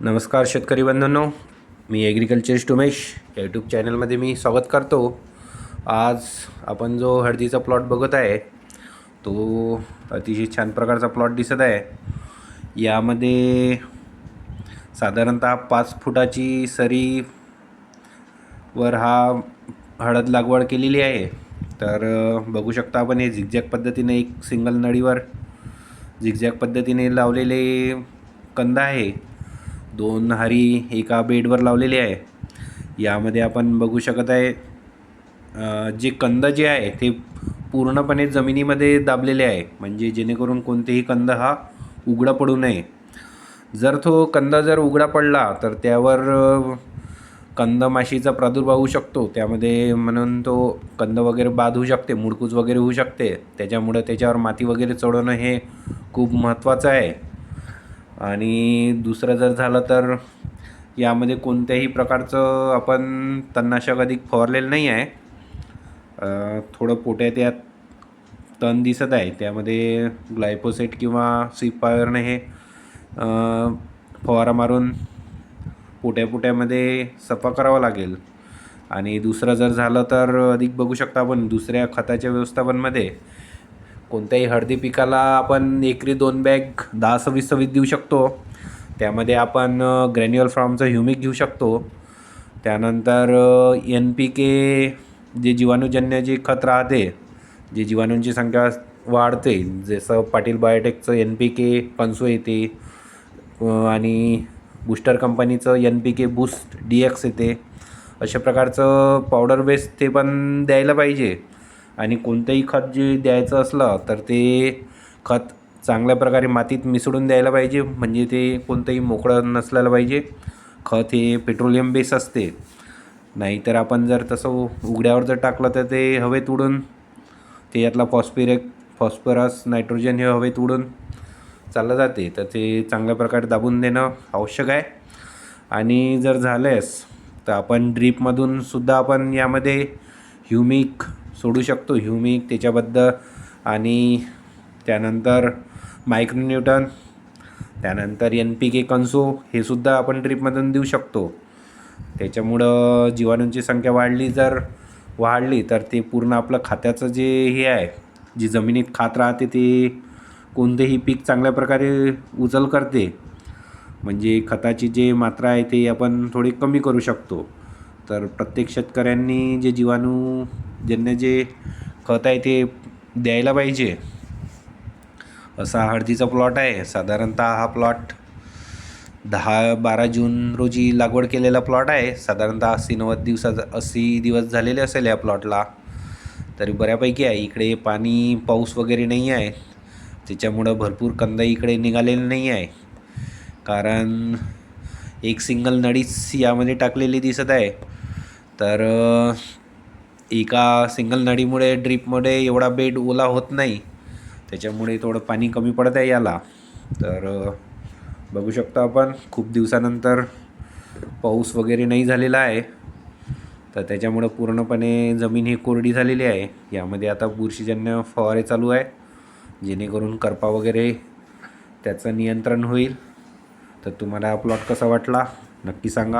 नमस्कार शेतकरी बंधूंनो, मी ॲग्रिकल्चरिस्ट उमेश या यूट्यूब चॅनलमध्ये मी स्वागत करतो। आज आपण जो हळदीचा प्लॉट बघत आहे तो अतिशय छान प्रकारचा प्लॉट दिसत आहे। यामध्ये साधारणतः 5 फुटाची सरीवर हळद लागवड केलेली आहे। तर बघू शकता आपण हे झिगझॅग पद्धतीने एक सिंगल नळीवर झिगझॅग पद्धतीने लावलेले कंद आहे। 2 हारी एका बेडवर लावलेले आहे। यामध्ये आपण बघू शकत आहे जे कंद जे आहे ते पूर्णपणे जमिनीमध्ये दाबलेले आहे, म्हणजे जेणेकरून कोणतेही कंद हा उघडा पडू नये। जर तो कंद उघडा पडला तर त्यावर कंदमाशीचा प्रादुर्भाव होऊ शकतो, त्यामध्ये म्हणून तो कंद वगैरे बाद होऊ शकते, मुडकूज वगैरे होऊ शकते। त्याच्यामुळे त्याच्यावर माती वगैरे चढवणं हे खूप महत्त्वाचं आहे। आणि दुसरं जर झालं तर यामध्ये कोणत्याही प्रकारचं आपण तणनाशक अधिक फवारलेलं नाही आहे। थोडं पोट्यात यात तण दिसत आहे, त्यामध्ये ग्लायफोसेट किंवा सीपावरने हे फवारा मारून पोट्यामध्ये सफा करावा लागेल। आणि दुसरं जर झालं तर अधिक बघू शकता आपण दुसऱ्या खताच्या व्यवस्थापनमध्ये कोणत्याही हळदी पिकाला आपण एकरी 2 बॅग 10-26-26 देऊ शकतो। त्यामध्ये आपण ग्रॅन्युअल फॉर्मचं ह्युमिक घेऊ शकतो। त्यानंतर NPK जे जीवाणूजन्य जे खत राहते, जे जीवाणूंची संख्या वाढते, जसं पाटील बायोटेकचं NPK कन्सो येते आणि बूस्टर कंपनीचं NPK बूस्ट DX येते। अशा प्रकारचं पावडर बेस ते पण द्यायला पाहिजे। आणि कोणतंही खत जे द्यायचं असलं तर ते खत चांगल्या प्रकारे मातीत मिसळून द्यायला पाहिजे, म्हणजे ते कोणतंही मोकळं नसलेलं पाहिजे। खत हे पेट्रोलियम बेस असते, नाहीतर आपण जर तसं उघड्यावर जर टाकलं तर ते हवेत उडून त्याच्यातला फॉस्फरस नायट्रोजन हे हवेत उडून चाललं जाते। तर ते चांगल्या प्रकारे दाबून देणं आवश्यक आहे। आणि जर झाल्यास तर आपण ड्रीपमधून सुद्धा आपण यामध्ये ह्युमिक सोडू शकतो, ह्युमिक त्याच्याबद्दल, आणि त्यानंतर मायक्रोन्यूटन, त्यानंतर NPK कन्सो हे सुद्धा आपण ड्रीपमधून देऊ शकतो। त्याच्यामुळं जीवाणूंची संख्या वाढली तर ते पूर्ण आपलं खात्याचं जे हे आहे, जी जमिनीत खात राहते ते कोणतेही पीक चांगल्या प्रकारे उचल करते, म्हणजे खताची जे मात्रा आहे ते आपण थोडी कमी करू शकतो। तर प्रत्येक शेतकऱ्यांनी जे जीवाणूजन्य जे खत आहे ते द्यायला पाहिजे। असा हळदीचा प्लॉट आहे। साधारणतः हा प्लॉट 10-12 जून रोजी लागवड केलेला प्लॉट आहे। साधारणतः 80 दिवस झालेले असेल या प्लॉटला, तरी बऱ्यापैकी आहे। इकडे पाऊस वगैरे नाही आहे, त्याच्यामुळं भरपूर कंद इकडे निघालेले नाही आहे, कारण एक सिंगल नळीच यामध्ये टाकलेली दिसत आहे। तर एका सिंगल नळीमुळे ड्रीपमुळे एवढा बेड ओला होत नाही, त्याच्यामुळे थोडं पाणी कमी पडत आहे याला। तर बघू शकता आपण खूप दिवसानंतर पाऊस वगैरे नाही झालेला आहे, तर त्याच्यामुळं पूर्णपणे जमीन ही कोरडी झालेली आहे। यामध्ये आता बुरशीजन्य फवारे चालू आहे, जेणेकरून करपा वगैरे त्याचं नियंत्रण होईल। तर तुम्हाला हा प्लॉट कसा वाटला नक्की सांगा।